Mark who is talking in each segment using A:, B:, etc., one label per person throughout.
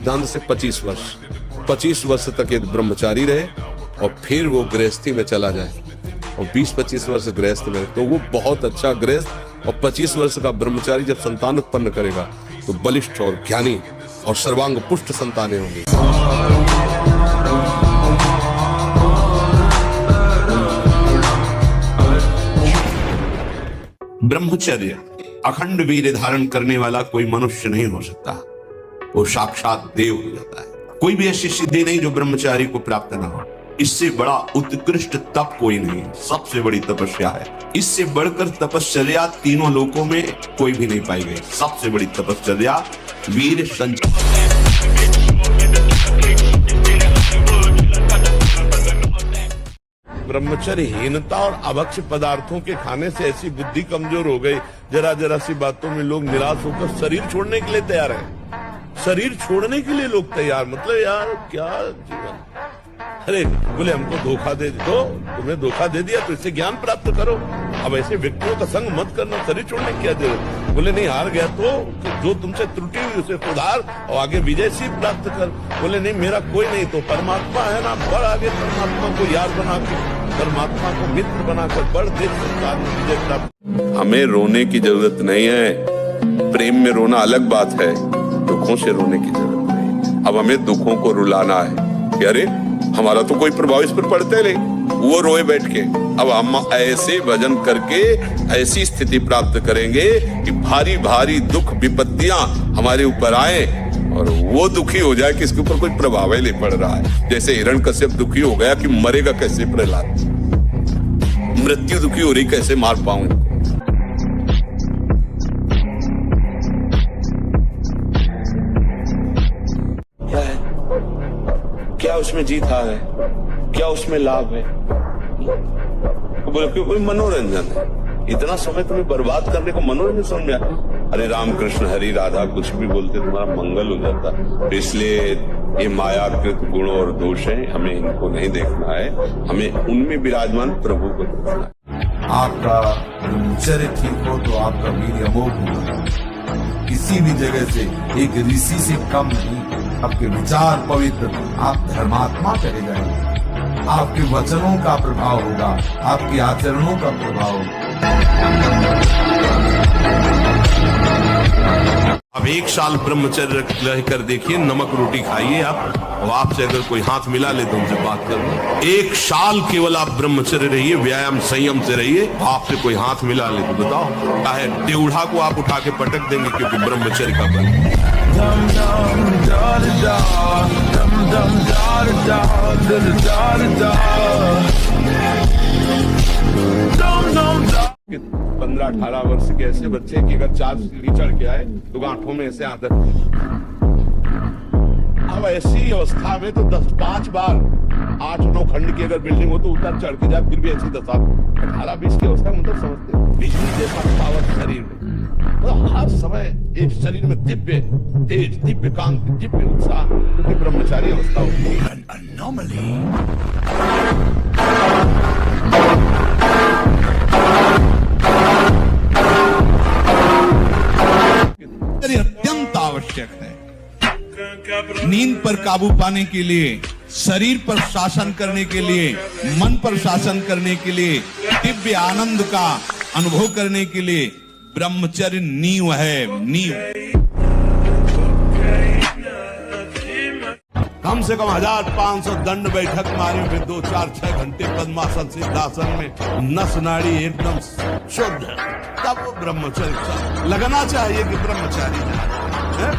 A: सिद्धांत से 25 वर्ष तक ये ब्रह्मचारी रहे और फिर वो गृहस्थी में चला जाए और 20-25 वर्ष गृहस्थ में, तो वो बहुत अच्छा गृहस्थ और 25 वर्ष का ब्रह्मचारी जब संतान उत्पन्न करेगा तो बलिष्ठ और ज्ञानी और सर्वांग पुष्ट संतानें होंगी। ब्रह्मचर्य अखंड वीर्य धारण करने वाला कोई मनुष्य नहीं हो सकता, वो साक्षात देव हो जाता है। कोई भी ऐसी सिद्धि नहीं जो ब्रह्मचारी को प्राप्त न हो। इससे बड़ा उत्कृष्ट तप कोई नहीं, सबसे बड़ी तपस्या है। इससे बढ़कर तपस्या तीनों लोकों में कोई भी नहीं पाई गई। सबसे बड़ी तपस्या वीर संचय। ब्रह्मचर्यहीनता और अभक्ष्य पदार्थों के खाने से ऐसी बुद्धि कमजोर हो गई, जरा जरा सी बातों में लोग निराश होकर शरीर छोड़ने के लिए तैयार है। शरीर छोड़ने के लिए लोग तैयार, मतलब यार क्या जीवन। अरे बोले हमको धोखा दे दो, तुम्हें धोखा दे दिया तो इससे ज्ञान प्राप्त करो। अब ऐसे व्यक्तियों का संग मत करना, शरीर छोड़ने की क्या जरूरत। बोले नहीं, हार गया तो जो तुमसे त्रुटि हुई उसे सुधार और आगे विजय सिंह प्राप्त कर। बोले नहीं, मेरा कोई नहीं तो परमात्मा है ना, बढ़ आगे परमात्मा को यार बना के, परमात्मा को मित्र बनाकर बढ़, देख संसार में विजय प्राप्त। हमें रोने की जरूरत नहीं है, प्रेम में रोना अलग बात है, दुखों से रोने की जरूरत नहीं। अब हमें दुखों को रुलाना है कि अरे हमारा तो कोई प्रभाव इस पर पड़ते नहीं, वो रोए बैठ के। अब हम ऐसे भजन करके ऐसी स्थिति प्राप्त करेंगे कि भारी भारी दुख विपत्तियां हमारे ऊपर आए और वो दुखी हो जाए कि इसके ऊपर कोई प्रभाव ही नहीं पड़ रहा है। जैसे हिरण्यकश्यप दुखी हो गया कि मरेगा कैसे प्रहलाद, मृत्यु दुखी हो रही कैसे मार पाऊं। क्या उसमें जीत हार है, क्या उसमें लाभ है। बोले क्यों, कोई मनोरंजन है। इतना समय तुम्हें बर्बाद करने को मनोरंजन समझ में आया। अरे राम कृष्ण हरि राधा कुछ भी बोलते तुम्हारा मंगल हो जाता। तो इसलिए ये मायाकृत गुण और दोष है, हमें इनको नहीं देखना है, हमें उनमें विराजमान प्रभु को देखना है।
B: आपका ब्रह्मचर्य ठीक हो तो आपका वीर्य अमोघ होगा, किसी भी जगह से एक ऋषि से कम नहीं। आपके विचार पवित्र, आप धर्मात्मा कहे जाएंगे, आपके वचनों का प्रभाव होगा, आपके आचरणों का प्रभाव होगा।
A: अब 1 साल ब्रह्मचर्य रह कर देखिए, नमक रोटी खाइए आप, और आपसे अगर कोई हाथ मिला ले तो उनसे बात करो। 1 साल केवल आप ब्रह्मचर्य रहिए, व्यायाम संयम से रहिए। आपसे कोई हाथ मिला ले तो बताओ, चाहे टेढ़ा को आप उठा के पटक देंगे, क्योंकि ब्रह्मचर्य का बल। कि 15-18 वर्ष के ऐसे बच्चे कि अगर 4 सीढ़ी चढ़ के आए तो गांठों में ऐसे आदत। अब ऐसी अवस्था में तो 10-5 बार 8-9 खंड की अगर बिल्डिंग हो तो उतर चढ़ के जाए, फिर भी ऐसी दशा। 18-20 की अवस्था मतलब समझते, बिजली जैसा पावर शरीर में, तो हर समय एक शरीर में दिव्य तेज, दिव्य कांति, दिव्य उत्साह, क्योंकि ब्रह्मचारी अवस्था होती है।
C: अत्यंत आवश्यक है। नींद पर काबू पाने के लिए, शरीर पर शासन करने के लिए, मन पर शासन करने के लिए, दिव्य आनंद का अनुभव करने के लिए ब्रह्मचर्य नींव है, नींव।
A: कम से कम 1500 दंड बैठक मारे, फिर 2-4-6 घंटे पद्मासन सिद्धासन में नस नाड़ी एकदम शुद्ध, तब ब्रह्मचर्य लगना चाहिए कि ब्रह्मचारी है।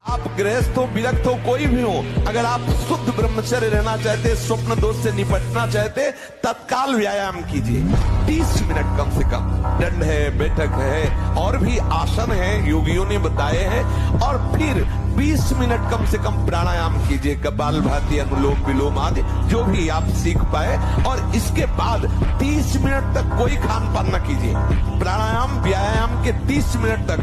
A: आप गृहस्थ हो, विरक्त हो, कोई भी हो, अगर आप शुद्ध ब्रह्मचर्य रहना चाहते, स्वप्न दोष से निपटना चाहते, तत्काल व्यायाम कीजिए। 30 मिनट कम से कम। दंड है, बैठक है, और भी आसन है, योगियों ने बताए हैं। और फिर 20 मिनट कम से कम प्राणायाम कीजिए, कपालभाति, अनुलोम विलोम आदि जो भी आप सीख पाए। और इसके बाद 30 मिनट तक कोई खान पान न कीजिए। प्राणायाम व्यायाम के 30 मिनट तक।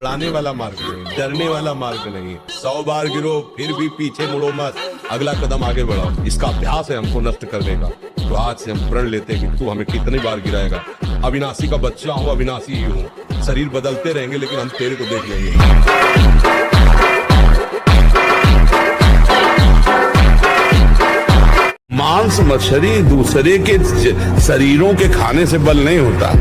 A: बढ़ाने वाला मार्ग नहीं, डरने वाला मार्ग नहीं। 100 बार गिरो फिर भी पीछे मुड़ो मत, अगला कदम आगे बढ़ाओ। इसका अभ्यास है हमको नष्ट करने का। तो आज से हम प्रण लेते हैं कि तू हमें कितनी बार गिराएगा। अविनाशी का बच्चा हूँ, अविनाशी ही हूँ। शरीर बदलते रहेंगे लेकिन हम तेरे को देख लेंगे। मछली दूसरे के शरीरों के खाने से बल नहीं होता।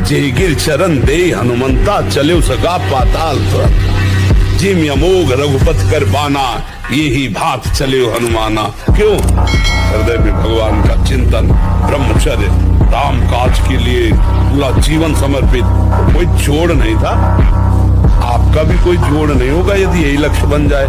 A: जेगिर चरण दे हनुमंता, चले सगा पाताल तुरंत। जिम यमोग रघुपत कर बाना, यही भात चले हनुमाना। क्यों? हृदय में भगवान का चिंतन, ब्रह्मचर्य, राम काज के लिए पूरा जीवन समर्पित। कोई जोड़ नहीं था, आपका भी कोई जोड़ नहीं होगा यदि यही लक्ष्य बन जाए।